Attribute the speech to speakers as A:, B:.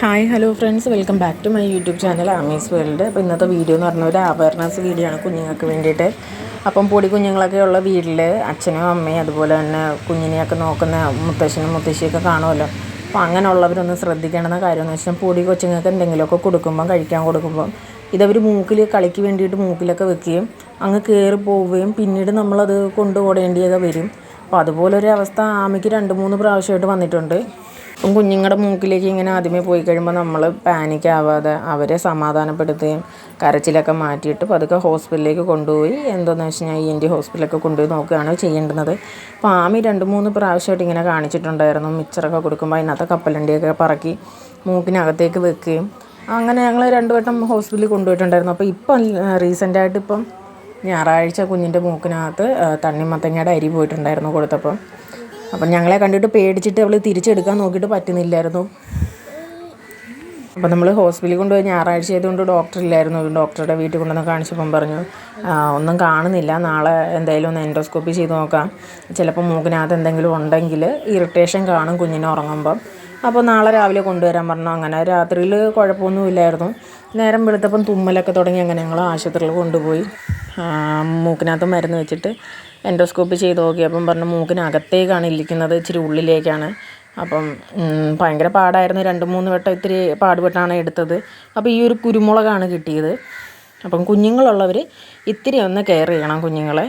A: Hi hello friends, welcome back to my YouTube channel Ami's world. അപ്പോൾ ഇന്നത്തെ video എന്ന് പറഞ്ഞാൽ ഒരു അവയർനെസ് വീഡിയോ ആണ് കുഞ്ഞുങ്ങൾക്ക് വേണ്ടിയിട്ട്. അപ്പം പൊടി കുഞ്ഞുങ്ങളൊക്കെ ഉള്ള വീട്ടിൽ അച്ഛനും അമ്മയും അതുപോലെ തന്നെ കുഞ്ഞിനെയൊക്കെ നോക്കുന്ന മുത്തശ്ശനും മുത്തശ്ശിയൊക്കെ കാണുമല്ലോ. അപ്പോൾ അങ്ങനെയുള്ളവരൊന്ന് ശ്രദ്ധിക്കേണ്ടുന്ന കാര്യമെന്ന് വെച്ചാൽ പൊടി കൊച്ചുങ്ങൾക്ക് എന്തെങ്കിലുമൊക്കെ കൊടുക്കുമ്പം, കഴിക്കാൻ കൊടുക്കുമ്പം ഇതവർ മൂക്കിൽ കളിക്ക് വേണ്ടിയിട്ട് മൂക്കിലൊക്കെ വെക്കുകയും അങ്ങ് കയറി പോവുകയും പിന്നീട് നമ്മളത് കൊണ്ടുപോടേണ്ടിയൊക്കെ വരും. അപ്പോൾ അതുപോലൊരു അവസ്ഥ ആമയ്ക്ക് 2-3 പ്രാവശ്യമായിട്ട് വന്നിട്ടുണ്ട്. അപ്പം കുഞ്ഞുങ്ങളുടെ മൂക്കിലേക്ക് ഇങ്ങനെ ആദ്യമേ പോയി കഴിയുമ്പോൾ നമ്മൾ പാനിക് ആവാതെ അവരെ സമാധാനപ്പെടുത്തുകയും കരച്ചിലൊക്കെ മാറ്റിയിട്ട് പതുക്കെ ഹോസ്പിറ്റലിലേക്ക് കൊണ്ടുപോയി എന്താണെന്ന് വെച്ച് കഴിഞ്ഞാൽ ENT ഹോസ്പിറ്റലൊക്കെ കൊണ്ടുപോയി നോക്കുകയാണ് ചെയ്യേണ്ടുന്നത്. അപ്പോൾ ആമി 2-3 പ്രാവശ്യമായിട്ട് ഇങ്ങനെ കാണിച്ചിട്ടുണ്ടായിരുന്നു. മിച്ചറൊക്കെ കൊടുക്കുമ്പോൾ അതിനകത്ത് കപ്പലണ്ടിയൊക്കെ പറക്കി മൂക്കിനകത്തേക്ക് വെക്കുകയും അങ്ങനെ ഞങ്ങൾ 2 വട്ടം ഹോസ്പിറ്റലിൽ കൊണ്ടുപോയിട്ടുണ്ടായിരുന്നു. അപ്പോൾ ഇപ്പം റീസെൻ്റായിട്ട് ഇപ്പം ഞായറാഴ്ച കുഞ്ഞിൻ്റെ മൂക്കിനകത്ത് തണ്ണിമത്തങ്ങയുടെ അരി പോയിട്ടുണ്ടായിരുന്നു കൊടുത്തപ്പം. അപ്പം ഞങ്ങളെ കണ്ടിട്ട് പേടിച്ചിട്ട് അവൾ തിരിച്ചെടുക്കാൻ നോക്കിയിട്ട് പറ്റുന്നില്ലായിരുന്നു. അപ്പോൾ നമ്മൾ ഹോസ്പിറ്റലിൽ കൊണ്ടുപോയി ഞായറാഴ്ച ആയതുകൊണ്ട് ഡോക്ടറില്ലായിരുന്നു. ഡോക്ടറുടെ വീട്ടിൽ കൊണ്ടുവന്ന് കാണിച്ചപ്പം പറഞ്ഞു ഒന്നും കാണുന്നില്ല, നാളെ എന്തായാലും ഒന്ന് എൻഡോസ്കോപ്പി ചെയ്ത് നോക്കാം, ചിലപ്പോൾ മൂക്കിനകത്ത് എന്തെങ്കിലും ഉണ്ടെങ്കിൽ ഇറിറ്റേഷൻ കാണും കുഞ്ഞിനെ ഉറങ്ങുമ്പം, അപ്പോൾ നാളെ രാവിലെ കൊണ്ടുവരാൻ പറഞ്ഞു. അങ്ങനെ രാത്രിയിൽ കുഴപ്പമൊന്നുമില്ലായിരുന്നു. നേരം വെളുത്തപ്പം തുമ്മലൊക്കെ തുടങ്ങി. അങ്ങനെ ഞങ്ങൾ ആശുപത്രിയിൽ കൊണ്ടുപോയി മൂക്കിനകത്ത് മരുന്ന് വെച്ചിട്ട് എൻഡോസ്കോപ്പി ചെയ്ത് നോക്കിയപ്പം പറഞ്ഞു മൂക്കിനകത്തേക്കാണ് ഇരിക്കുന്നത്, ഇച്ചിരി ഉള്ളിലേക്കാണ്. അപ്പം ഭയങ്കര പാടായിരുന്നു. 2-3 വട്ടം ഇത്തിരി പാടുപെട്ടാണ് എടുത്തത്. അപ്പോൾ ഈ ഒരു കുരുമുളകാണ് കിട്ടിയത്. അപ്പം കുഞ്ഞുങ്ങളുള്ളവർ ഇത്തിരി ഒന്ന് കെയർ ചെയ്യണം കുഞ്ഞുങ്ങളെ.